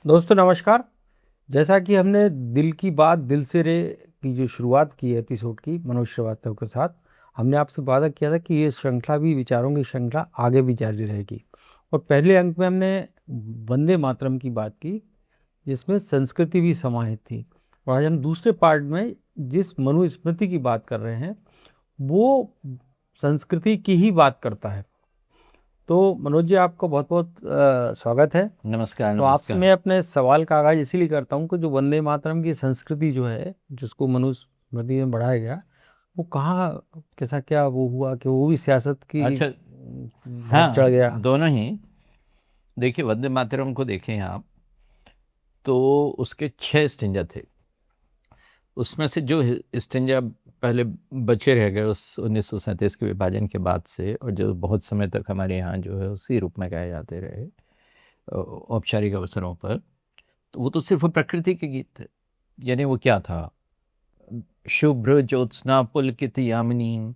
दोस्तों नमस्कार। जैसा कि हमने दिल की बात दिल से रे की जो शुरुआत की है एपिसोड की मनोज श्रीवास्तव के साथ, हमने आपसे वादा किया था कि ये श्रृंखला भी विचारों की श्रृंखला आगे भी जारी रहेगी। और पहले अंक में हमने वंदे मातरम की बात की, जिसमें संस्कृति भी समाहित थी। और आज हम दूसरे पार्ट में जिस मनुस्मृति की बात कर रहे हैं, वो संस्कृति की ही बात करता है। तो मनोज जी, आपका बहुत बहुत स्वागत है। नमस्कार तो आपसे नमस्कार। मैं अपने सवाल का आगाज इसीलिए करता हूँ कि जो वंदे मातरम की संस्कृति जो है, जिसको मनुस्मृति में बढ़ाया गया, वो कहाँ कैसा क्या वो हुआ कि वो भी सियासत की अच्छा, भर चढ़ हाँ, गया। दोनों ही। देखिए, वंदे मातरम को देखें आप, तो उसके 6 स्टेंजा थे। उसमें से जो स्टेंजा पहले बचे रह गए उस 1937 के विभाजन के बाद से, और जो बहुत समय तक हमारे यहाँ जो है उसी रूप में गाए जाते रहे औपचारिक अवसरों पर, तो वो तो सिर्फ प्रकृति के गीत थे। यानी वो क्या था? शुभ्र ज्योत्स्ना पुलकित यामिनी,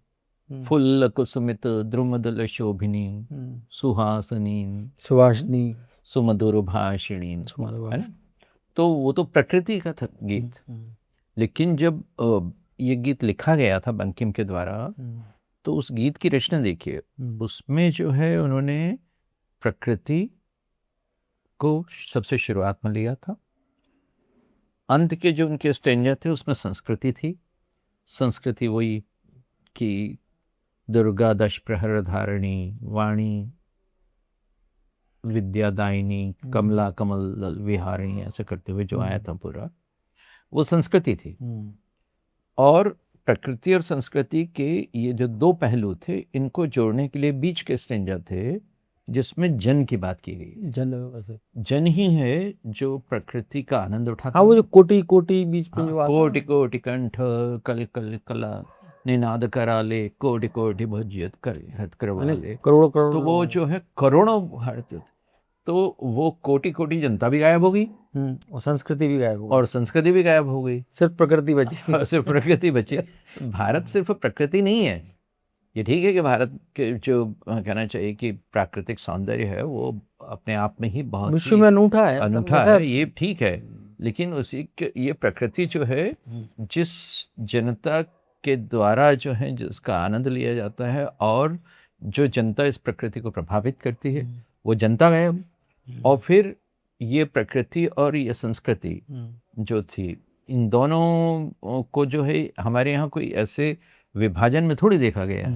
फुल्ल कुसुमित द्रुमदल शोभिनी, सुहासनी सुभाषनी सुमधुर भाषिणी, है ना? तो वो तो प्रकृति का था गीत। लेकिन जब ये गीत लिखा गया था बंकिम के द्वारा, तो उस गीत की रचना देखिए, उसमें जो है उन्होंने प्रकृति को सबसे शुरुआत में लिया था। अंत के जो उनके स्टेंजा थे उसमें संस्कृति थी। संस्कृति वही कि दुर्गा दश प्रहर धारिणी, वाणी विद्यादायिनी, कमला कमल विहारिणी, ऐसे करते हुए जो आया था पूरा, वो संस्कृति थी। और प्रकृति और संस्कृति के ये जो दो पहलू थे, इनको जोड़ने के लिए बीच के स्टेंजा थे जिसमें जन की बात की गई। जन ही है जो प्रकृति का आनंद उठाता। हाँ, वो जो कोटि कोटि बीच में जो आता है। कोटि कोटि कंठ कल कल कला निनाद कराले, कोटि कोटि भज्यत कर हत करवाले। करोड़ों करोड़ तो वो जो है करोड़ों भारत, तो वो कोटि कोटि जनता भी गायब हो गई और संस्कृति भी गायब हो गई और संस्कृति भी गायब हो गई, सिर्फ प्रकृति बची। सिर्फ प्रकृति बची। भारत सिर्फ प्रकृति नहीं है। ये ठीक है कि भारत के जो कहना चाहिए कि प्राकृतिक सौंदर्य है वो अपने आप में ही बहुत विश्व ही में अनूठा है, अनूठा है, ये ठीक है। लेकिन ये प्रकृति जो है, जिस जनता के द्वारा जो है जिसका आनंद लिया जाता है, और जो जनता इस प्रकृति को प्रभावित करती है, वो जनता गायब। और फिर ये प्रकृति और ये संस्कृति जो थी, इन दोनों को जो है हमारे यहाँ कोई ऐसे विभाजन में थोड़ी देखा गया,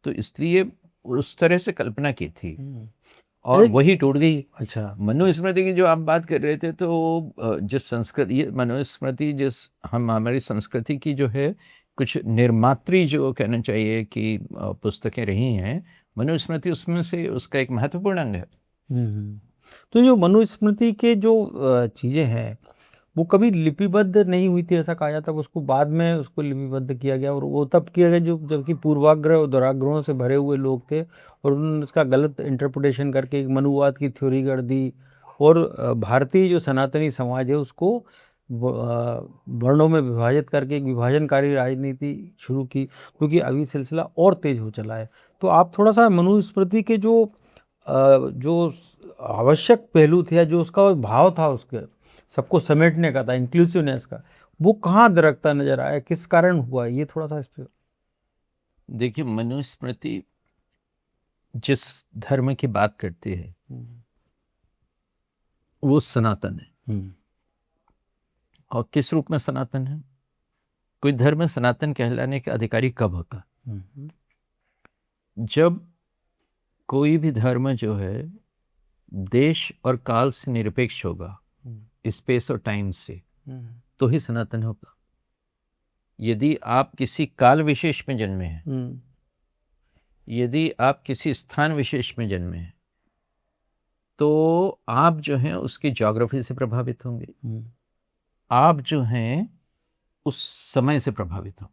तो इसलिए उस तरह से कल्पना की थी और वही टूट गई। अच्छा, मनुस्मृति की जो आप बात कर रहे थे, तो जिस संस्कृति, ये मनुस्मृति जिस हमारी संस्कृति की जो है कुछ निर्मात्री जो कहना चाहिए कि पुस्तकें रही हैं, मनुस्मृति उसमें से उसका एक महत्वपूर्ण अंग है। तो जो मनुस्मृति के जो चीज़ें हैं, वो कभी लिपिबद्ध नहीं हुई थी ऐसा कहा जाता है। उसको बाद में उसको लिपिबद्ध किया गया, और वो तब किया गया जो जबकि पूर्वाग्रह और दुराग्रहों से भरे हुए लोग थे, और उन्होंने उसका गलत इंटरप्रिटेशन करके एक मनुवाद की थ्योरी कर दी। और भारतीय जो सनातनी समाज है उसको वर्णों में विभाजित करके एक विभाजनकारी राजनीति शुरू की, क्योंकि अभी सिलसिला और तेज हो चला है। तो आप थोड़ा सा मनुस्मृति के जो आवश्यक पहलू थे, या जो उसका भाव था, उसके सबको समेटने का था, इंक्लूसिवनेस का, वो कहाँ दरकता नजर आया, किस कारण हुआ, ये थोड़ा सा इस पे। देखिए, मनुस्मृति जिस धर्म की बात करती है वो सनातन है। और किस रूप में सनातन है? कोई धर्म सनातन कहलाने के अधिकारी कब होता? जब कोई भी धर्म जो है देश और काल से निरपेक्ष होगा, स्पेस और टाइम से, तो ही सनातन होगा। यदि आप किसी काल विशेष में जन्मे हैं, यदि आप किसी स्थान विशेष में जन्मे हैं, तो आप जो हैं उसकी ज्योग्राफी से प्रभावित होंगे, आप जो हैं उस समय से प्रभावित हो।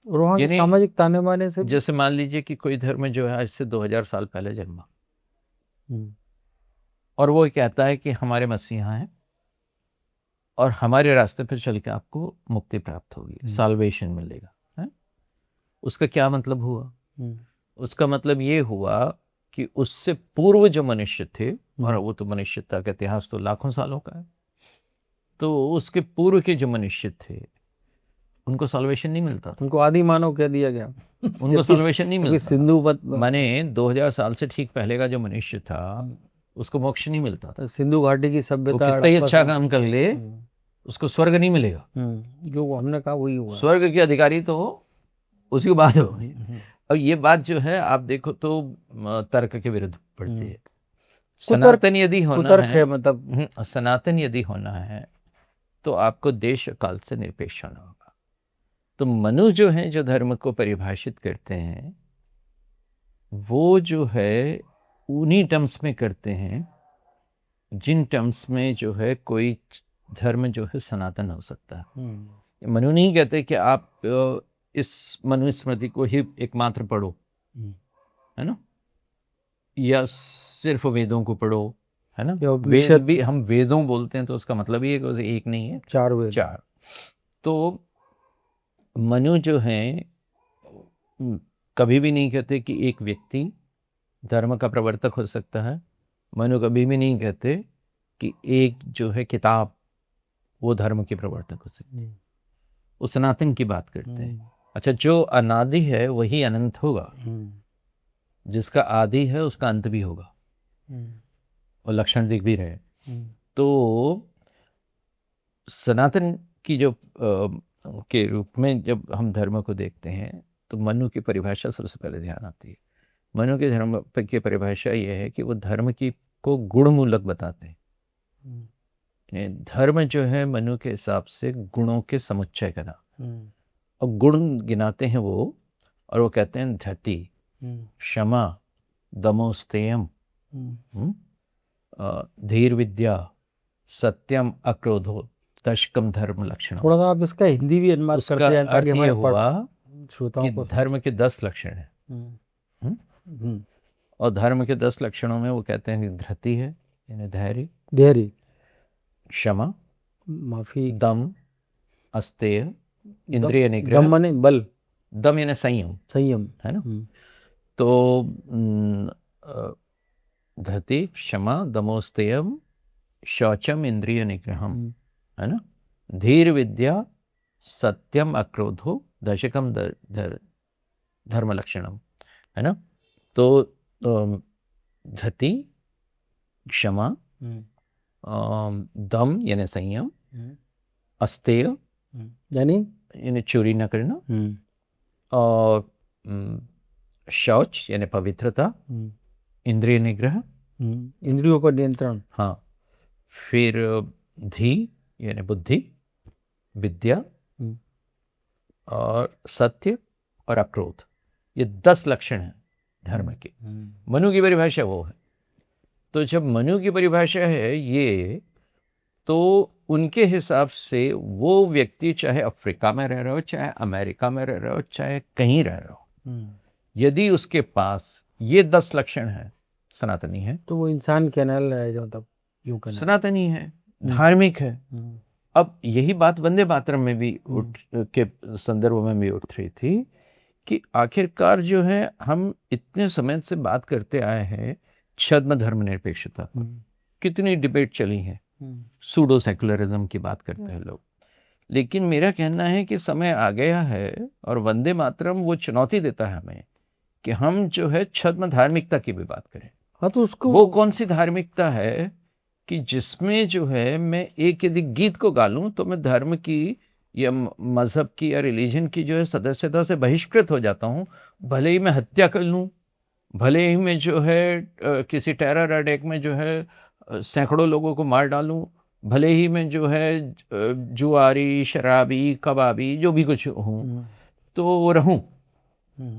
और वहाँ के सामाजिक ताने बाने से जैसे मान लीजिए कि कोई धर्म जो है आज से 2000 साल पहले जन्मा, और वो कहता है कि हमारे मसीहा हैं और हमारे रास्ते पर चल के आपको मुक्ति प्राप्त होगी, साल्वेशन मिलेगा, है? उसका क्या मतलब हुआ? उसका मतलब ये हुआ कि उससे पूर्व जो मनुष्य थे, और वो तो मनुष्यता का इतिहास तो लाखों सालों का है, तो उसके पूर्व के जो मनुष्य थे उनको सॉल्वेशन नहीं मिलता था, उनको आदि मानव कह दिया गया। उनको सॉल्वेशन नहीं मिलता था। सिंधु माने 2000 साल से ठीक पहले का जो मनुष्य था उसको मोक्ष नहीं मिलता था। सिंधु घाटी की वो सभ्यता कितना ही अच्छा काम कर ले उसको स्वर्ग नहीं मिलेगा। जो हमने कहा वही हुआ। स्वर्ग के अधिकारी तो उसी के बाद हो। और ये बात जो है आप देखो तो तर्क के विरुद्ध पड़ती है। सनातन यदि होना है, मतलब सनातन यदि होना है तो आपको देश और काल से निरपेक्ष होना होगा। तो मनु जो है जो धर्म को परिभाषित करते हैं वो जो है उन्हीं टर्म्स में करते हैं जिन टर्म्स में जो है कोई धर्म जो है सनातन हो सकता है। मनु नहीं कहते कि आप इस मनुस्मृति को ही एकमात्र पढ़ो, है ना, या सिर्फ वेदों को पढ़ो, है ना। वेद भी हम वेदों बोलते हैं तो उसका मतलब ये है कि एक नहीं है, चार वेद, चार। तो मनु जो है कभी भी नहीं कहते कि एक व्यक्ति धर्म का प्रवर्तक हो सकता है। मनु कभी भी नहीं कहते कि एक जो है किताब वो धर्म के प्रवर्तक हो सकती है। वो सनातन की बात करते हैं। अच्छा, जो अनादि है वही अनंत होगा, जिसका आदि है उसका अंत भी होगा और लक्षण दिख भी रहे। तो सनातन की जो के रूप में जब हम धर्म को देखते हैं तो मनु की परिभाषा सबसे पहले ध्यान आती है। मनु के धर्म की परिभाषा यह है कि वो धर्म की को गुणमूलक बताते हैं। धर्म जो है मनु के हिसाब से गुणों के समुच्चय का नाम, और गुण गिनाते हैं वो, और वो कहते हैं धति, क्षमा, दमोस्तेयम, धीर विद्या, सत्यम, अक्रोधो, दशकम धर्म लक्षण। थोड़ा सा आप इसका हिंदी भी अनुवाद करते हैं ताकि हमारे हुआ श्रोताओं को धर्म के 10 लक्षण हैं। और धर्म के 10 लक्षणों में वो कहते हैं कि धृति है यानी धैर्य, क्षमा, माफी, दम, अस्तेय, इंद्रिय निग्रह, दम माने बल, दम यानी संयम, है ना। तो धृति, क्षमा, दमोस्तेयम, शौचम, इंद्रिय निग्रहम, है ना, धीर विद्या, सत्यम, अक्रोधो, दशकम धर्म लक्षणम, है ना। तो धृति, क्षमा, दम यानी संयम, अस्तेय यानी चोरी न करना, और शौच यानी पवित्रता, इंद्रिय निग्रह, इंद्रियों का नियंत्रण, हाँ, फिर धी यानी बुद्धि, विद्या, और सत्य और अक्रोध। ये 10 लक्षण हैं धर्म के। मनु की परिभाषा वो है। तो जब मनु की परिभाषा है ये, तो उनके हिसाब से वो व्यक्ति चाहे अफ्रीका में रह रहा हो, चाहे अमेरिका में रह रहा हो, चाहे कहीं रह रहा हो, यदि उसके पास ये 10 लक्षण है, सनातनी है, तो वो इंसान कैनल है, जो तब यूं कहना सनातनी है, धार्मिक है। अब यही बात वंदे मातरम में भी के संदर्भ में भी उठ रही थी कि आखिरकार जो है हम इतने समय से बात करते आए हैं छद्म धर्म निरपेक्षता, कितनी डिबेट चली है, सूडो सेकुलरिज्म की बात करते हैं लोग। लेकिन मेरा कहना है कि समय आ गया है और वंदे मातरम वो चुनौती देता है हमें कि हम जो है छद्म धार्मिकता की भी बात करें। हाँ, तो उसको वो कौन सी धार्मिकता है कि जिसमें जो है मैं एक यदि गीत को गा लूं तो मैं धर्म की या मजहब की या रिलीजन की जो है सदस्यता से बहिष्कृत हो जाता हूं, भले ही मैं हत्या कर लूं, भले ही मैं जो है किसी टेरर अटैक में जो है सैकड़ों लोगों को मार डालूं, भले ही मैं जो है जुआरी, शराबी, कबाबी जो भी कुछ हूं तो रहूं,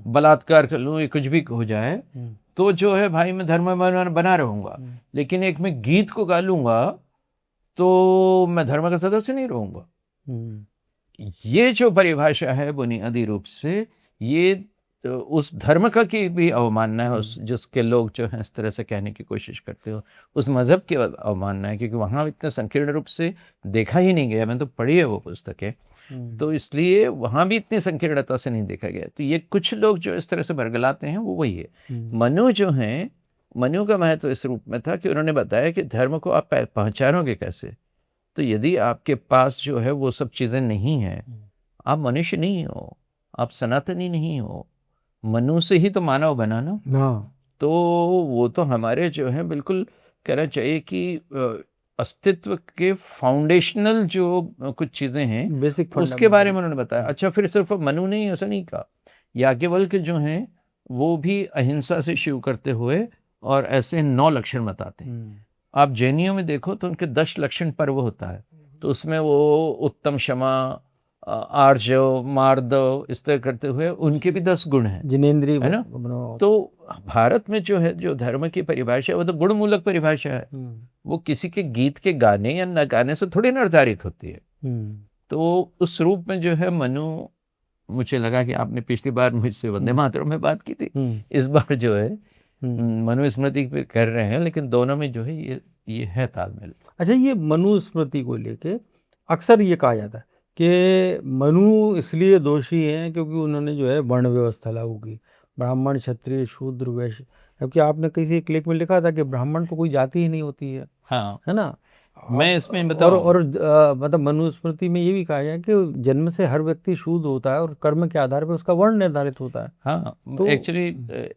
बलात्कार कर लूं, ये कुछ भी हो जाए तो जो है भाई मैं धर्म बना रहूंगा। लेकिन एक मैं गीत को गा लूंगा तो मैं धर्म का सदस्य नहीं रहूंगा। ये जो परिभाषा है बुनियादी रूप से ये उस धर्म का की भी अवमानना है, उस जिसके लोग जो है इस तरह से कहने की कोशिश करते हो, उस मजहब की अवमानना है, क्योंकि वहाँ इतने संकीर्ण रूप से देखा ही नहीं गया। मैंने तो पढ़ी है वो पुस्तकें, तो इसलिए वहाँ भी इतनी संकीर्णता से नहीं देखा गया। तो ये कुछ लोग जो इस तरह से बरगलाते हैं वो वही है। मनु जो हैं, मनु का महत्व इस रूप में था कि उन्होंने बताया कि धर्म को आप पहचानोगे कैसे, तो यदि आपके पास जो है वो सब चीज़ें नहीं हैं, आप मनुष्य नहीं हो, आप सनातनी नहीं हो। मनु से ही तो मानव बना ना। हाँ। तो वो तो हमारे जो है बिल्कुल कहना चाहिए कि अस्तित्व के फाउंडेशनल जो कुछ चीज़ें हैं, बेसिक उसके बारे फंडामेंटल। में उन्होंने बताया। अच्छा, फिर सिर्फ मनु नहीं, ऐसा नहीं कहा। याज्ञवल्क्य जो हैं, वो भी अहिंसा से शुरू करते हुए और ऐसे 9 लक्षण बताते हैं। आप जैनियों में देखो तो उनके 10 लक्षण पर्व होता है। तो उसमें वो उत्तम, क्षमा, आर्जव, मार्दव, इस तरह करते हुए उनके भी 10 गुण हैं, जिनेंद्रिय है ना? तो भारत में जो है, जो धर्म की परिभाषा है, वो तो गुणमूलक परिभाषा है। वो किसी के गीत के गाने या न गाने से थोड़ी निर्धारित होती है। तो उस रूप में जो है मनु, मुझे लगा कि आपने पिछली बार मुझसे वंदे मातरम में बात की थी, इस बार जो है मनुस्मृति पे कर रहे हैं, लेकिन दोनों में जो है ये है तालमेल। अच्छा, ये मनुस्मृति को लेके अक्सर ये कहा जाता है कि मनु इसलिए दोषी हैं क्योंकि उन्होंने जो है वर्ण व्यवस्था लागू की, ब्राह्मण, क्षत्रिय, शूद्र, वैश्य। जबकि आपने किसी क्लिप में लिखा था कि ब्राह्मण तो कोई जाति ही नहीं होती हाँ, है ना? मैं इसमें और बताऊं। मतलब मनुस्मृति में ये भी कहा गया है कि जन्म से हर व्यक्ति शूद्र होता है और कर्म के आधार पर उसका वर्ण निर्धारित होता है। हाँ, तो एक्चुअली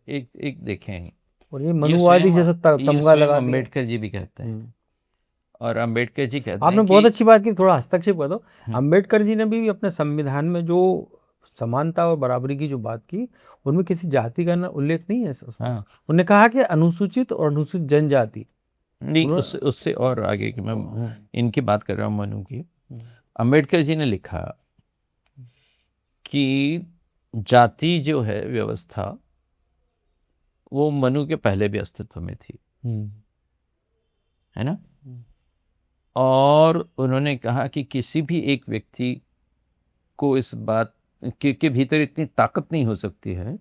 एक देखें, और ये ये मनुवादी स्वयं जैसा ये तमगा स्वयं लगा दिया। अम्बेडकर जी भी कहते हैं। और अम्बेडकर जी कहते आपने हैं बहुत कि अच्छी बात की, थोड़ा हस्तक्षेप कर दो। हम्म, अम्बेडकर जी ने भी अपने संविधान में जो समानता और बराबरी की जो बात की, उनमें किसी जाति का उल्लेख नहीं है उसमें। हाँ, उन्होंने कहा कि अनुसूचित और अनुसूचित जनजाति। नहीं, उससे उन्होंने उससे और आगे की मैं इनकी बात कर रहा हूँ, मनु की। अम्बेडकर जी ने लिखा कि जाति जो है व्यवस्था, वो मनु के पहले भी अस्तित्व में थी, है ना? और उन्होंने कहा कि किसी भी एक व्यक्ति को इस बात के भीतर इतनी ताकत नहीं हो सकती है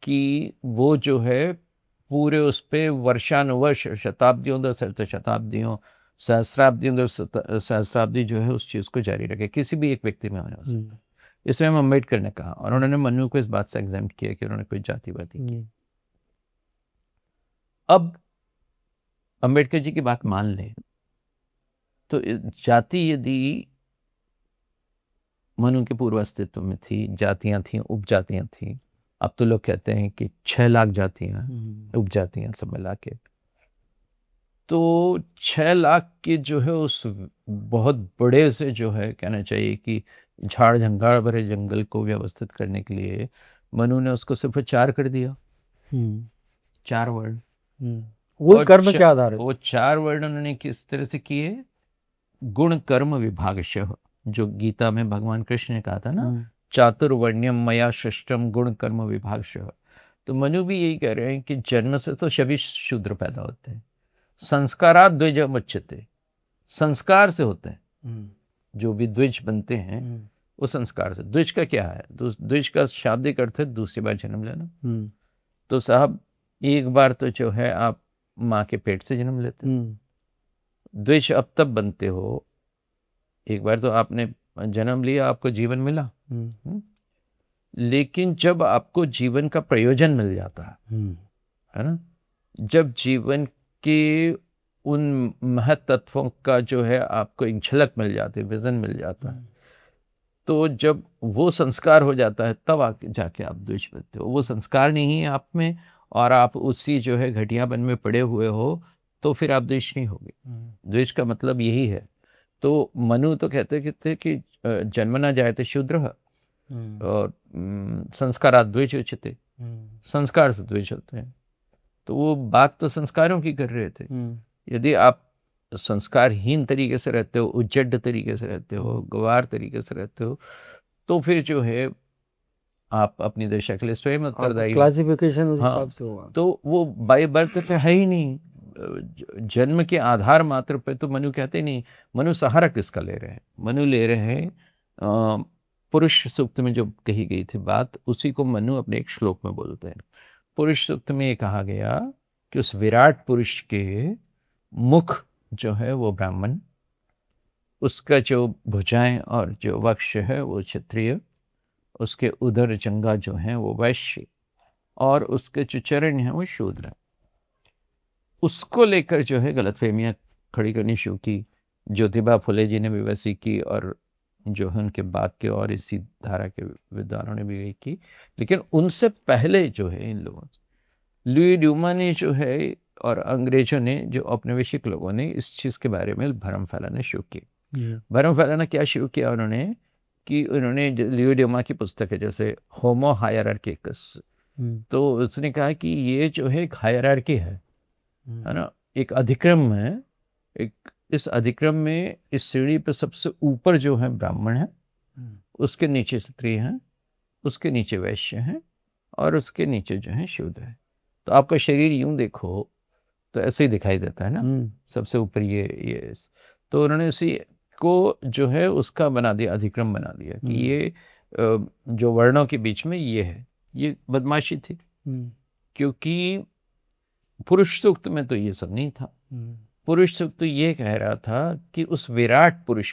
कि वो जो है पूरे उस पे वर्षानुवर्ष, शताब्दियों दर शताब्दियों, सहस्राब्दियों दर सहस्राब्दी जो है उस चीज़ को जारी रखे, किसी भी एक व्यक्ति में होने हो सकता है। इसमें हम अम्बेडकर ने कहा, और उन्होंने मनु को इस बात से एग्जाम्प्ट किया कि उन्होंने कोई जातिवादी की। अब अम्बेडकर जी की बात मान लें तो जाति यदि मनु के पूर्व अस्तित्व में थी, जातियां थी, उपजातियां थी। अब तो लोग कहते हैं कि 6 लाख जातियां, उपजातियां सब मिला के। तो 6 लाख के जो है उस बहुत बड़े से जो है कहना चाहिए कि झाड़ झंकार भरे जंगल को व्यवस्थित करने के लिए मनु ने उसको सिर्फ 4 कर दिया। 4 वर्ण। वही कर्म के आधार वो 4 वर्ण उन्होंने किस तरह से किए? गुण कर्म विभागशः, जो गीता में भगवान कृष्ण ने कहा था ना, चातुर्वर्ण्यम मया सृष्टम गुण कर्म विभागशः। तो मनु भी यही कह रहे हैं कि जन्म से तो सभी शूद्र पैदा होते हैं, संस्कारात् द्विजमुच्यते, संस्कार से होते हैं। जो भी द्विज बनते हैं वो संस्कार से। द्विज का क्या है? द्विज का शाब्दिक अर्थ है दूसरी बार जन्म लेना। तो साहब, एक बार तो जो है आप माँ के पेट से जन्म लेते हैं, द्विज अब तब बनते हो, एक बार तो आपने जन्म लिया, आपको जीवन मिला, लेकिन जब आपको जीवन का प्रयोजन मिल जाता है ना, जब जीवन के उन महत् तत्वों का जो है आपको एक झलक मिल जाती है, विजन मिल जाता है, तो जब वो संस्कार हो जाता है तब आके जाके आप द्विज बनते हो। वो संस्कार नहीं है आप में और आप उसी जो है घटियापन में पड़े हुए हो, तो फिर आप द्विज नहीं होगे। द्विज का मतलब यही है। तो मनु तो कहते थे कि जन्मना जायते शूद्रः और संस्कारात् द्विज उच्यते, संस्कार से द्विज होते हैं। तो वो बात तो संस्कारों की कर रहे थे। यदि आप संस्कारहीन तरीके से रहते हो, उज्जड तरीके से रहते हो, गवार तरीके से रहते हो, तो फिर जो है आप अपनी दशा के लिए स्वयं उत्तरदायी हो। क्लासिफिकेशन उस हाँ, हिसाब से होगा। तो वो बाय बर्थ तो है ही नहीं। जन्म के आधार मात्र पे तो मनु कहते नहीं। मनु सहारा किसका ले रहे हैं? मनु ले रहे हैं पुरुष सूक्त में जो कही गई थी बात, उसी को मनु अपने एक श्लोक में बोलते हैं। पुरुष सूक्त में ये कहा गया कि उस विराट पुरुष के मुख जो है वो ब्राह्मण, उसका जो भुजाएं और जो वक्ष है वो क्षत्रिय, उसके उदर जंगा जो है वो वैश्य, और उसके जो चरण हैं वो शूद्र। उसको लेकर जो है गलतफहमियां खड़ी करनी शुरू की ज्योतिबा फुले जी ने भी वैसी की, और जो है उनके बाद के और इसी धारा के विद्वानों ने भी वही की। लेकिन उनसे पहले जो है इन लोगों से लुई ड्यूमा ने जो है और अंग्रेजों ने, जो औपनिवेशिक लोगों ने इस चीज़ के बारे में भ्रम फैलाना शुरू किया। भ्रम फैलाना क्या शुरू किया उन्होंने, कि उन्होंने लुई ड्यूमा की पुस्तक है जैसे होमो हायरार्किकस, तो उसने कहा कि ये जो है एक हायरार्की है ना, एक अधिक्रम है। एक इस अधिक्रम में इस सीढ़ी पर सबसे ऊपर जो है ब्राह्मण है, उसके नीचे क्षत्रिय हैं, उसके नीचे वैश्य हैं, और उसके नीचे जो है शूद्र है। तो आपका शरीर यूं देखो तो ऐसे ही दिखाई देता है ना, सबसे ऊपर ये तो उन्होंने इसी को जो है उसका बना दिया, अधिक्रम बना दिया कि ये जो वर्णों के बीच में ये है। ये बदमाशी थी, क्योंकि पुरुष सूक्त में तो ये सब नहीं था। पुरुष सूक्त तो ये कह रहा था कि उस विराट पुरुष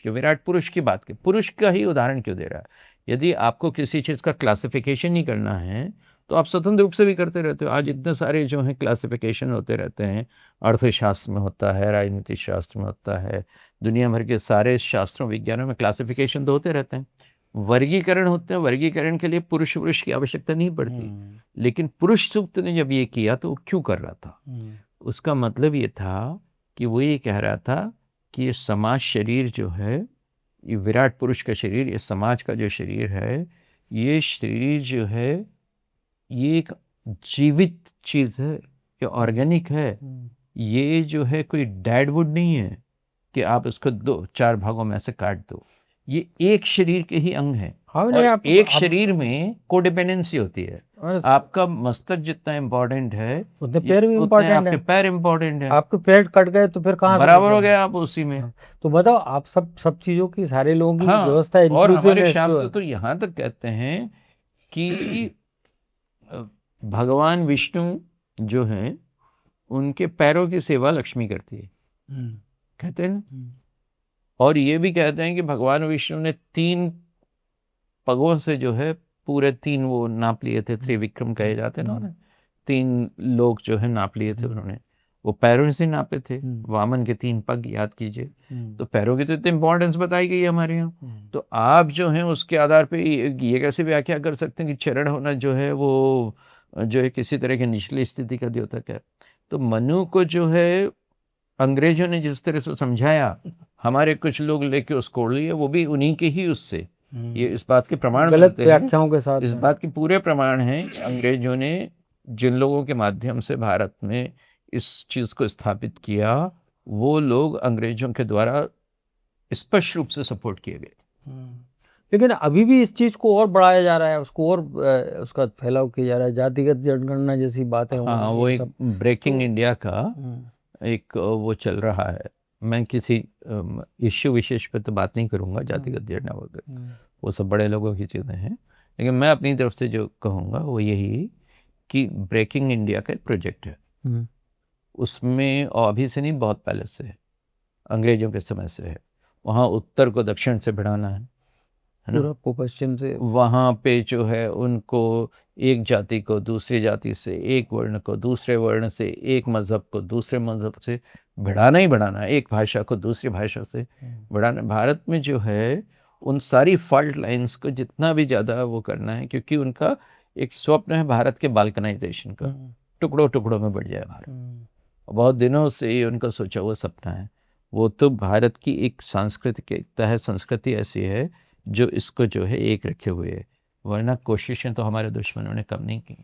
की बात के, पुरुष का ही उदाहरण क्यों दे रहा है। यदि आपको किसी चीज़ का क्लासिफिकेशन नहीं करना है तो आप स्वतंत्र रूप से भी करते रहते हो। आज इतने सारे जो हैं क्लासिफिकेशन होते रहते हैं, अर्थशास्त्र में होता है, राजनीतिक शास्त्र में होता है, दुनिया भर के सारे शास्त्रों विज्ञानों में क्लासिफिकेशन तो होते रहते हैं, वर्गीकरण होते हैं। वर्गीकरण के लिए पुरुष की आवश्यकता नहीं पड़ती। लेकिन पुरुष सूक्त ने जब ये किया तो वो क्यों कर रहा था, उसका मतलब ये था कि वो ये कह रहा था कि ये समाज शरीर जो है, ये विराट पुरुष का शरीर, ये समाज का जो शरीर है, ये शरीर जो है ये एक जीवित चीज़ है, ये ऑर्गेनिक है। ये जो है कोई डेड वुड नहीं है कि आप इसको 2-4 भागों में से काट दो। ये एक शरीर के ही अंग है। और एक शरीर में कोडिपेंडेंसी होती है। आपका मस्तक जितना इम्पोर्टेंट है उतने पैर भी इम्पोर्टेंट है, आपके पैर इम्पोर्टेंट है। आपके पैर कट गए तो फिर कहाँ बराबर हो गए आप उसी में। तो बताओ, आप सब चीजों की, सारे लोगों की व्यवस्था है। और हमारे शास्त्र तो यहाँ तक कहते हैं कि भगवान विष्णु जो हैं उनके पैरों की सेवा लक्ष्मी करती है, कहते हैं ना। और ये भी कहते हैं कि भगवान विष्णु ने 3 पगों से जो है पूरे 3 वो नाप लिए थे, त्रिविक्रम कहे जाते हैं ना, 3 लोग जो है नाप लिए थे उन्होंने, वो पैरों से नापे थे। वामन के 3 पग याद कीजिए। तो पैरों की तो इतनी इंपॉर्टेंस बताई गई है हमारे यहाँ। तो आप जो हैं उसके आधार पे ये कैसे व्याख्या कर सकते हैं कि चरण होना जो है वो जो है किसी तरह की निचली स्थिति का द्योतक है। तो मनु को जो है अंग्रेजों ने जिस तरह से समझाया, हमारे कुछ लोग लेके उसको उड़ लिए, वो भी उन्हीं के ही उससे। ये इस बात के प्रमाण गलत व्याख्याओं के साथ, इस बात के पूरे प्रमाण हैं कि अंग्रेजों ने जिन लोगों के माध्यम से भारत में इस चीज़ को स्थापित किया, वो लोग अंग्रेजों के द्वारा स्पष्ट रूप से सपोर्ट किए गए। लेकिन अभी भी इस चीज़ को और बढ़ाया जा रहा है, उसको और उसका फैलाव किया जा रहा है, जातिगत जनगणना जैसी बातें। हाँ, वो एक ब्रेकिंग इंडिया का एक वो चल रहा है। मैं किसी इश्यू विशेष पे तो बात नहीं करूँगा, जातिगत जनगणना वगैरह वो सब बड़े लोगों की चीज़ें हैं। लेकिन मैं अपनी तरफ से जो कहूँगा वो यही कि ब्रेकिंग इंडिया का एक प्रोजेक्ट है। उसमें और अभी से नहीं, बहुत पहले से है, अंग्रेजों के समय से है। वहाँ उत्तर को दक्षिण से भिड़ाना है ना, पूरब को पश्चिम से। वहाँ पे जो है उनको एक जाति को दूसरी जाति से, एक वर्ण को दूसरे वर्ण से, एक मज़हब को दूसरे मज़हब से भिड़ाना ही भिड़ाना है, एक भाषा को दूसरी भाषा से भिड़ाना। भारत में जो है उन सारी फॉल्ट लाइंस को जितना भी ज़्यादा वो करना है, क्योंकि उनका एक स्वप्न है भारत के बाल्कनाइजेशन का, टुकड़ों टुकड़ों में बढ़ जाए भारत। बहुत दिनों से ये उनका सोचा हुआ सपना है। वो तो भारत की एक सांस्कृतिक एकता है, संस्कृति ऐसी है जो इसको जो है एक रखे हुए है, वरना कोशिशें तो हमारे दुश्मनों ने कम नहीं की।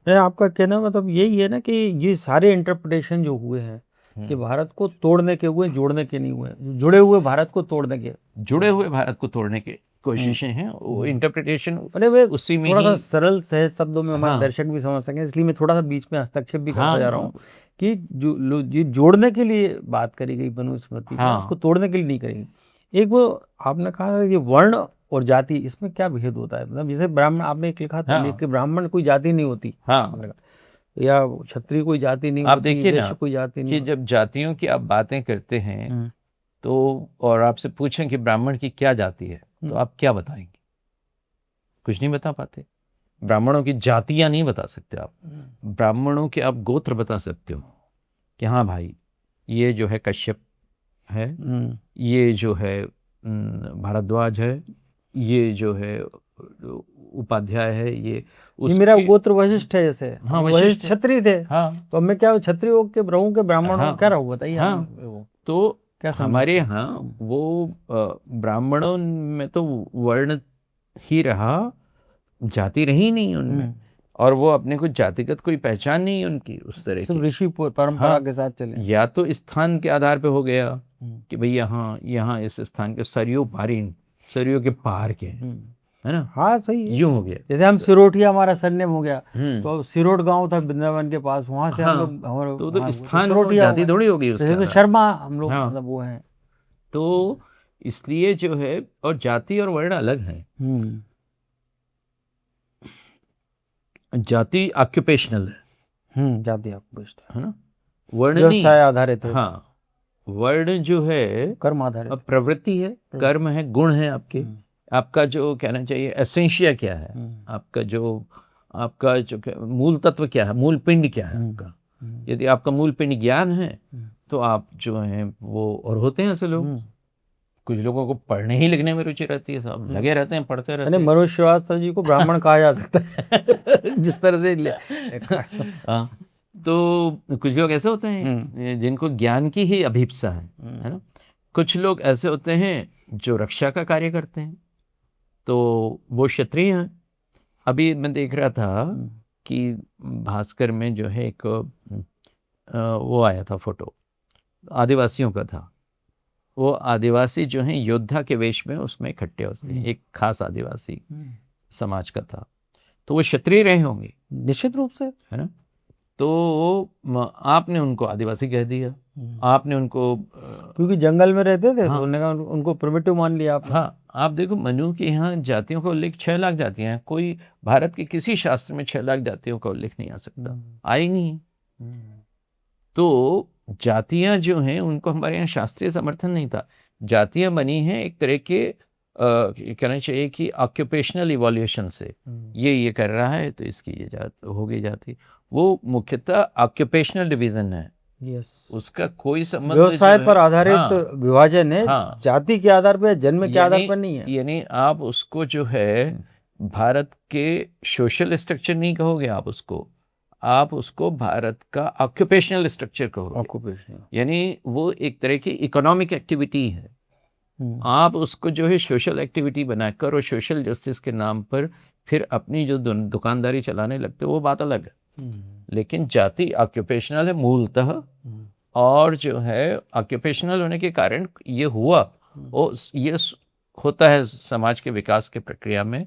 मैं आपका कहना मतलब यही है ना कि ये सारे इंटरप्रिटेशन जो हुए हैं कि भारत को तोड़ने के हुए, जोड़ने के नहीं हुए, जुड़े हुए भारत को तोड़ने के, जुड़े हुए भारत को तोड़ने के कोशिशें हैं। वो इंटरप्रिटेशन उसी में थोड़ा सा सरल सहज शब्दों में हमारे दर्शक भी समझ सकें, इसलिए मैं थोड़ा सा बीच में हस्तक्षेप भी करता जा रहा हूँ कि जो ये जोड़ने के लिए बात करी गई मनुस्मृति में, उसको तोड़ने के लिए नहीं करेंगे। एक वो आपने कहा ये वर्ण और जाति, इसमें क्या भेद होता है? मतलब जैसे ब्राह्मण आपने एक लिखा था कि ब्राह्मण कोई जाति नहीं होती, या क्षत्रिय कोई जाति नहीं आप होती, देखिए ना कोई जाति नहीं कि जब जातियों की आप बातें करते हैं तो और आपसे पूछें कि ब्राह्मण की क्या जाति है तो आप क्या बताएंगे? कुछ नहीं बता पाते। ब्राह्मणों की जातियां नहीं बता सकते आप। ब्राह्मणों के आप गोत्र बता सकते हो कि हाँ भाई ये जो है कश्यप है, ये जो है भारद्वाज है, ये जो है उपाध्याय है, ये मेरा गोत्र वशिष्ठ है। जैसे हाँ, वशिष्ठ क्षत्रिय थे, हाँ, तो मैं क्या क्षत्रियों के ब्राह्मणों के ब्राह्मणों हाँ, क्या रहूं, बताइए। हाँ, वो तो क्या हमारे यहाँ वो ब्राह्मणों में तो वर्ण ही रहा, जाति रही नहीं उनमें, और वो अपने को जातिगत कोई पहचान नहीं उनकी उस तरह की, ऋषि परंपरा हाँ, के साथ चले। या तो स्थान के आधार पे हो गया कि भाई यहाँ इस स्थान के सरयू पारीन, सरयू के पार के, है ना, हाँ सही है। यूं हो गया। जैसे हम सिरोठिया हमारा सरनेम हो गया, हम्म, तो सिरोट गांव था वृंदावन के पास, वहां से हम हाँ, लोग तो वहाँ स्थान हो, सिरोठिया हो जाति गए। थोड़ी होगी उसके जैसे तो अंदर। शर्मा हम लोग हाँ, मतलब वो हैं। तो इसलिए जो है, और जाति और वर्ण अलग है। जाति ऑक्यूपेशनल जाति ऑक्यूपेशनल है ना, वर्ण व्यवसाय नहीं। आधारित है। हाँ, वर्ण जो है कर्म आधारित अब प्रवृत्ति है, कर्म है, गुण है आपके, आपका जो कहना चाहिए एसेंशिया क्या है, आपका जो मूल तत्व क्या है, मूल पिंड क्या है आपका। यदि आपका मूल पिंड ज्ञान है तो आप जो हैं वो, और होते हैं ऐसे लोग, कुछ लोगों को पढ़ने ही लिखने में रुचि रहती है, सब लगे रहते हैं, पढ़ते रहते हैं। मनोज श्रीवास्तव जी को ब्राह्मण कहा जा सकता है जिस तरह से हाँ, तो कुछ लोग ऐसे होते हैं जिनको ज्ञान की ही अभिप्सा है ना। कुछ लोग ऐसे होते हैं जो रक्षा का कार्य करते हैं, तो वो क्षत्रिय हैं। अभी मैं देख रहा था कि भास्कर में जो है एक वो आया था फोटो, आदिवासियों का था। वो आदिवासी जो हैं योद्धा के वेश में उसमें इकट्ठे होते हैं, एक खास आदिवासी समाज का था, तो वो क्षत्रिय रहे होंगे निश्चित रूप से, है ना। तो आपने उनको आदिवासी कह दिया, आपने उनको क्योंकि जंगल में रहते थे, हाँ, तो उन्होंने उनको प्रिमिटिव मान लिया आपने। हाँ, आप देखो मनु के यहाँ जातियों का उल्लेख 6 लाख जातियां हैं, कोई भारत के किसी शास्त्र में 6 लाख जातियों का उल्लेख नहीं आ सकता, आई नहीं। तो जातियां जो हैं उनको हमारे यहाँ शास्त्रीय समर्थन नहीं था। जातियां बनी हैं एक तरह के कहना चाहिए कि ऑक्यूपेशनल इवोल्यूशन से, ये कर रहा है तो इसकी ये हो गई जाति। वो मुख्यतः ऑक्यूपेशनल डिवीजन है, उसका कोई संबंध व्यवसाय पर आधारित हाँ, विभाजन है, हाँ, जाति के आधार पर, जन्म के आधार पर नहीं है। यानी आप उसको जो है भारत के सोशल स्ट्रक्चर नहीं कहोगे, आप उसको भारत का ऑक्यूपेशनल स्ट्रक्चर कहोगे। ऑक्यूपेशनल यानी वो एक तरह की इकोनॉमिक एक्टिविटी है। आप उसको जो है सोशल एक्टिविटी बनाकर और सोशल जस्टिस के नाम पर फिर अपनी जो दुकानदारी चलाने लगते हो, वो बात अलग है। लेकिन जाति ऑक्यूपेशनल है मूलतः, और जो है ऑक्यूपेशनल होने के कारण ये हुआ, और ये होता है समाज के विकास के प्रक्रिया में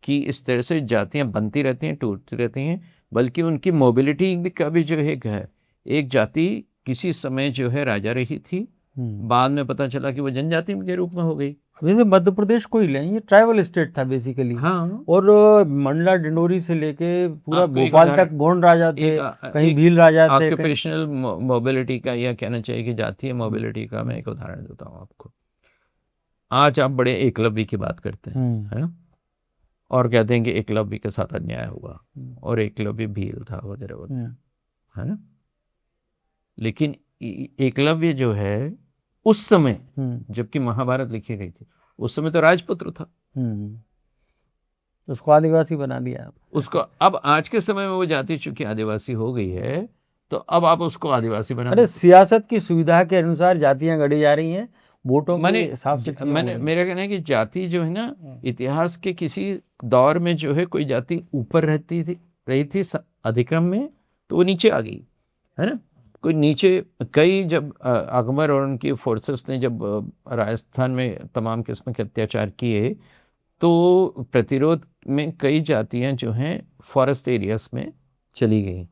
कि इस तरह से जातियां बनती रहती हैं, टूटती रहती हैं, बल्कि उनकी मोबिलिटी भी कभी जो है, एक जाति किसी समय जो है राजा रही थी, बाद में पता चला कि वो जनजाति के रूप में हो गई। जैसे मध्य प्रदेश को ही लें, ये ट्राइबल स्टेट था बेसिकली। हाँ, और मंडला डिंडोरी से लेके पूरा भोपाल तक गोंड राजा थे, कहीं भील राजा थे। ऑक्यूपेशनल मोबिलिटी का, या कहना चाहिए कि जातीय मोबिलिटी का मैं एक उदाहरण देता हूँ आपको। आज आप बड़े एकलव्य की बात करते हैं, है ना, और कहते हैं कि एकलव्य के साथ अन्याय हुआ और एकलव्य भील था वगैरह वगैरह, है ना। लेकिन एकलव्य जो है उस समय जबकि महाभारत लिखी गई थी, उस समय तो राजपुत्र था, उसको आदिवासी बना दिया उसको। अब आज के समय में वो जाति चूंकि आदिवासी हो गई है, तो अब आप उसको आदिवासी बना। अरे सियासत की सुविधा के अनुसार जातियां गढ़ी जा रही हैं, वोटों के हिसाब से। मेरा कहना है कि जाति जो है ना, इतिहास के किसी दौर में जो है कोई जाति ऊपर रही थी अधिक्रम में, तो वो नीचे आ गई, है ना। कोई नीचे, कई जब अकबर और उनकी फोर्सेस ने जब राजस्थान में तमाम किस्म के अत्याचार किए, तो प्रतिरोध में कई जातियां जो हैं फॉरेस्ट एरियाज में चली गई,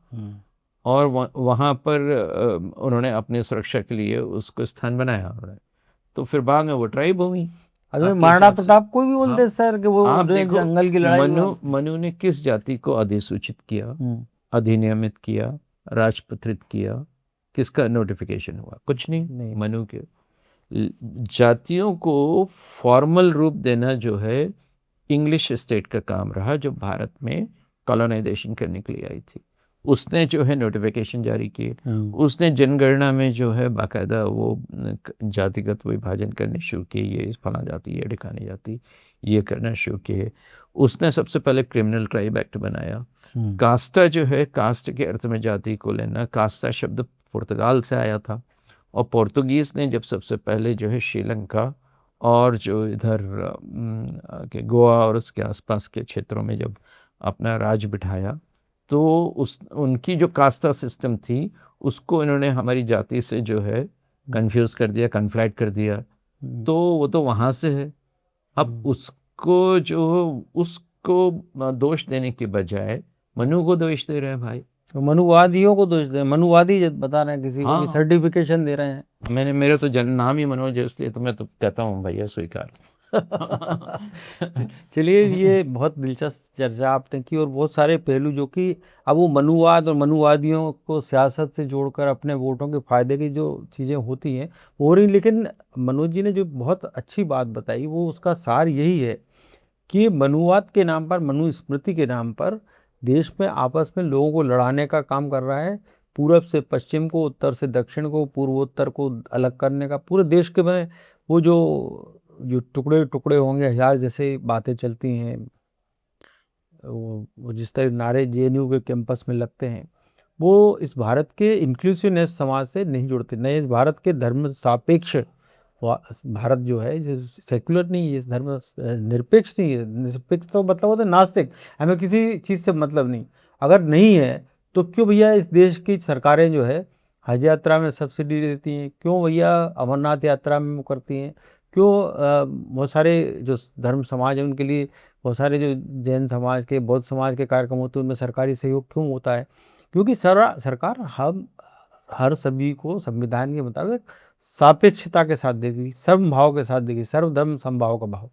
और वहाँ पर उन्होंने अपनी सुरक्षा के लिए उसको स्थान बनाया उन्होंने, तो फिर बाद में वो ट्राइब हो गई। अभी महाराणा प्रताप को भी बोलते सर कि वो जंगल की लड़ाई। मनु ने किस जाति को अधिसूचित किया, अधिनियमित किया, राजपत्रित किया, किसका नोटिफिकेशन हुआ? कुछ नहीं। मनु के जातियों को फॉर्मल रूप देना जो है इंग्लिश स्टेट का काम रहा, जो भारत में कॉलोनाइजेशन करने के लिए आई थी। उसने जो है नोटिफिकेशन जारी किए, उसने जनगणना में जो है बाकायदा वो जातिगत विभाजन करने शुरू किए, ये फला जाति, ये ढिकाने जाति, ये करना शुरू किए। उसने सबसे पहले क्रिमिनल ट्राइब एक्ट बनाया। कास्टा जो है, कास्ट के अर्थ में जाति को लेना, कास्टा शब्द पुर्तगाल से आया था, और पोर्तुगीज़ ने जब सबसे पहले जो है श्रीलंका और जो इधर के गोवा और उसके आसपास के क्षेत्रों में जब अपना राज बिठाया, तो उनकी जो कास्टा सिस्टम थी उसको इन्होंने हमारी जाति से जो है कंफ्यूज कर दिया, कन्फ्लाइट कर दिया। तो वो तो वहाँ से है। अब उसको दोष देने के बजाय मनु को दोष दे रहे हैं भाई। तो मनुवादियों को दोष दे, मनुवादी बता रहे हैं किसी को भी सर्टिफिकेशन दे रहे हैं। मेरा तो नाम ही मनोज है, इसलिए तो मैं तो कहता हूँ भैया स्वीकार। चलिए, ये बहुत दिलचस्प चर्चा आपने की और बहुत सारे पहलू जो कि अब वो मनुवाद और मनुवादियों को सियासत से जोड़कर अपने वोटों के फायदे की जो चीज़ें होती हैं वो हो रही। लेकिन मनोज जी ने जो बहुत अच्छी बात बताई वो उसका सार यही है कि मनुवाद के नाम पर, मनुस्मृति के नाम पर देश में आपस में लोगों को लड़ाने का काम कर रहा है। पूरब से पश्चिम को, उत्तर से दक्षिण को, पूर्वोत्तर को अलग करने का पूरे देश के में वो जो टुकड़े टुकड़े होंगे हजार जैसे बातें चलती हैं, वो जिस तरह नारे जेएनयू के कैंपस में लगते हैं, वो इस भारत के इंक्लूसिवनेस समाज से नहीं जुड़ते। नए भारत के धर्म सापेक्ष भारत जो है, सेकुलर नहीं है, धर्म निरपेक्ष नहीं है। निरपेक्ष तो मतलब होता है नास्तिक, हमें किसी चीज़ से मतलब नहीं। अगर नहीं है तो क्यों भैया इस देश की सरकारें जो है हज यात्रा में सब्सिडी देती हैं, क्यों भैया अमरनाथ यात्रा में वो करती हैं, क्यों बहुत सारे जो धर्म समाज है उनके लिए, बहुत सारे जो जैन समाज के, बौद्ध समाज के कार्यक्रम होते हैं उनमें सरकारी सहयोग क्यों होता है? क्योंकि सरकार हम हर सभी को संविधान के मुताबिक सापेक्षता के साथ देगी, समभाव के साथ देगी, सर्वधर्म समभाव का भाव,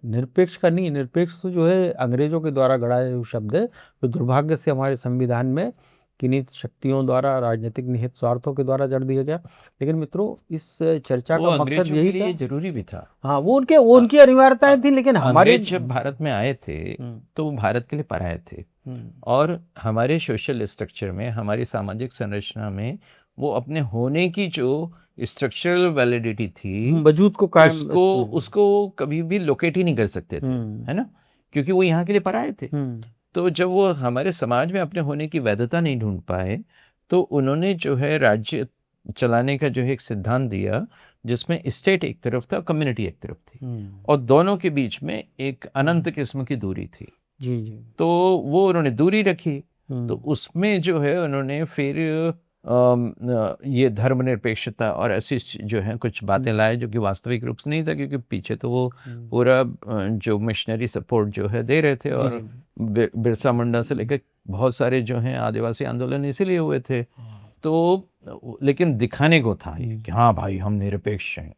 निरपेक्ष का नहीं। निरपेक्ष तो जो है अंग्रेजों के द्वारा गढ़ाया हुआ शब्द है, जो दुर्भाग्य से हमारे संविधान में किन्हीं शक्तियों द्वारा, राजनीतिक निहित स्वार्थों के द्वारा जड़ दिया गया। लेकिन मित्रों, इस चर्चा का मकसद यही था, जरूरी भी था। हाँ, वो उनकी अनिवार्यताएं थी। लेकिन हमारे जब भारत में आए थे तो वो भारत के लिए पराये थे, और हमारे सोशल स्ट्रक्चर में, हमारी सामाजिक संरचना में वो अपने होने की जो स्ट्रक्चरल वैलिडिटी थी, वजूद को कायम, उसको कभी भी लोकेट ही नहीं कर सकते थे, है ना, क्योंकि वो यहाँ के लिए पराये थे। तो जब वो हमारे समाज में अपने होने की वैधता नहीं ढूंढ पाए, तो उन्होंने जो है राज्य चलाने का जो है एक सिद्धांत दिया, जिसमें स्टेट एक तरफ था, कम्युनिटी एक तरफ थी, और दोनों के बीच में एक अनंत किस्म की दूरी थी। जी। तो वो उन्होंने दूरी रखी। तो उसमें जो है उन्होंने फिर ये धर्मनिरपेक्षता और ऐसी जो है कुछ बातें लाए, जो कि वास्तविक रूप से नहीं था, क्योंकि पीछे तो वो पूरा जो मिशनरी सपोर्ट जो है दे रहे थे, और बिरसा मुंडा से लेकर बहुत सारे जो हैं आदिवासी आंदोलन इसीलिए हुए थे। तो लेकिन दिखाने को था कि हाँ भाई हम निरपेक्ष हैं,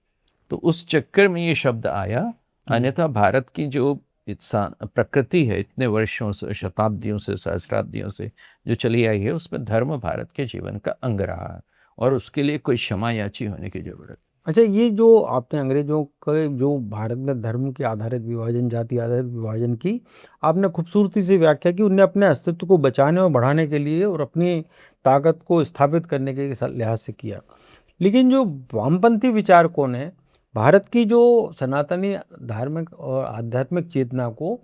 तो उस चक्कर में ये शब्द आया। अन्यथा भारत की जो प्रकृति है, इतने वर्षों से, शताब्दियों से, सहस्राब्दियों से जो चली आई है, उसमें धर्म भारत के जीवन का अंग रहा है, और उसके लिए कोई क्षमा याची होने की जरूरत। अच्छा, ये जो आपने अंग्रेजों के जो भारत में धर्म के आधारित विभाजन, जाति आधारित विभाजन की आपने खूबसूरती से व्याख्या की, उनने अपने अस्तित्व को बचाने और बढ़ाने के लिए और अपनी ताकत को स्थापित करने के लिहाज से किया। लेकिन जो वामपंथी विचारकों ने भारत की जो सनातनी धार्मिक और आध्यात्मिक चेतना को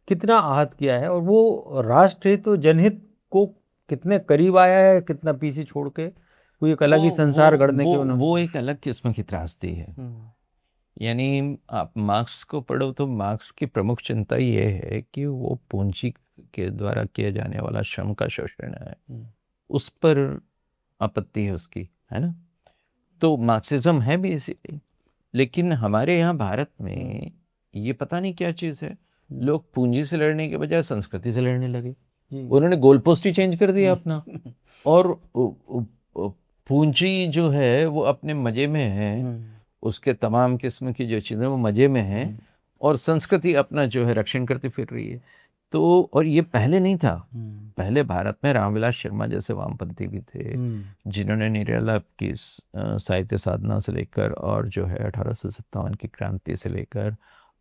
कितना आहत किया है, और वो राष्ट्रहित और जनहित को कितने करीब आया है, कितना पीछे छोड़ के कोई एक अलग ही संसार गढ़ने के उन्होंने, वो एक अलग किस्म की त्रासदी है। यानी आप मार्क्स को पढ़ो तो मार्क्स की प्रमुख चिंता ये है कि वो पूंजी के द्वारा किया जाने वाला श्रम का शोषण है, उस पर आपत्ति है उसकी, है ना। तो मार्क्सिज्म है भी इसीलिए। लेकिन हमारे यहाँ भारत में ये पता नहीं क्या चीज़ है, लोग पूंजी से लड़ने के बजाय संस्कृति से लड़ने लगे। उन्होंने गोल पोस्ट ही चेंज कर दिया अपना, और पूंजी जो है वो अपने मजे में है, उसके तमाम किस्म की जो चीज़ें वो मजे में है, और संस्कृति अपना जो है रक्षण करती फिर रही है। तो और ये पहले नहीं था। पहले भारत में रामविलास शर्मा जैसे वामपंथी भी थे, जिन्होंने निराला की साहित्य साधना से लेकर, और जो है 1857 की क्रांति से लेकर,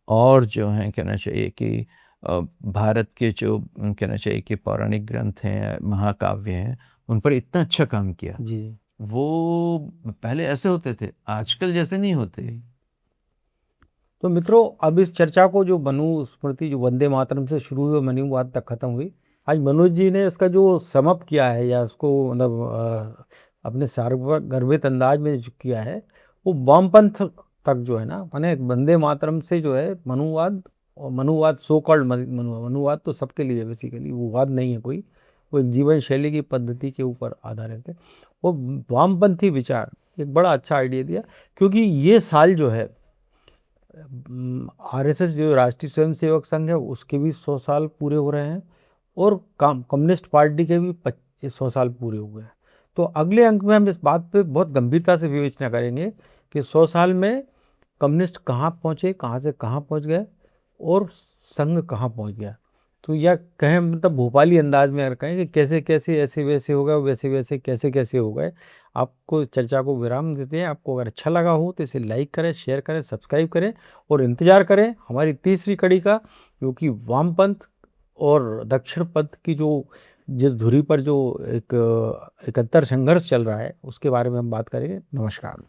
और जो है कहना चाहिए कि भारत के जो कहना चाहिए कि पौराणिक ग्रंथ हैं, महाकाव्य हैं, उन पर इतना अच्छा काम किया। जी, जी। वो पहले ऐसे होते थे, आजकल जैसे नहीं होते। तो मित्रों, अब इस चर्चा को जो मनुस्मृति जो वंदे मातरम से शुरू हुई और मनुवाद तक खत्म हुई, आज मनोज जी ने इसका जो सम अप किया है या उसको मतलब अपने सार्वगर्भित अंदाज में जो किया है, वो वामपंथ तक जो है ना, माने वंदे मातरम से जो है मनुवाद, और मनुवाद सो कॉल्ड मनुवाद तो सबके लिए बेसिकली वो वाद नहीं है कोई, वो एक जीवन शैली की पद्धति के ऊपर आधारित है। वो वामपंथी विचार एक बड़ा अच्छा आइडिया दिया, क्योंकि ये साल जो है आरएसएस जो राष्ट्रीय स्वयंसेवक संघ है उसके भी 100 साल पूरे हो रहे हैं, और कम्युनिस्ट पार्टी के भी 100 साल पूरे हुए हैं। तो अगले अंक में हम इस बात पे बहुत गंभीरता से विवेचना करेंगे कि 100 साल में कम्युनिस्ट कहाँ पहुँचे, कहाँ से कहाँ पहुँच गए, और संघ कहाँ पहुँच गया। तो यह कहें मतलब भोपाली अंदाज में अगर कहें कि कैसे कैसे ऐसे वैसे हो गए, वैसे वैसे कैसे कैसे हो गए। आपको चर्चा को विराम देते हैं। आपको अगर अच्छा लगा हो तो इसे लाइक करें, शेयर करें, सब्सक्राइब करें, और इंतजार करें हमारी तीसरी कड़ी का, क्योंकि वामपंथ और दक्षिण पंथ की जो जिस धुरी पर जो एक अंतर संघर्ष चल रहा है उसके बारे में हम बात करेंगे। नमस्कार।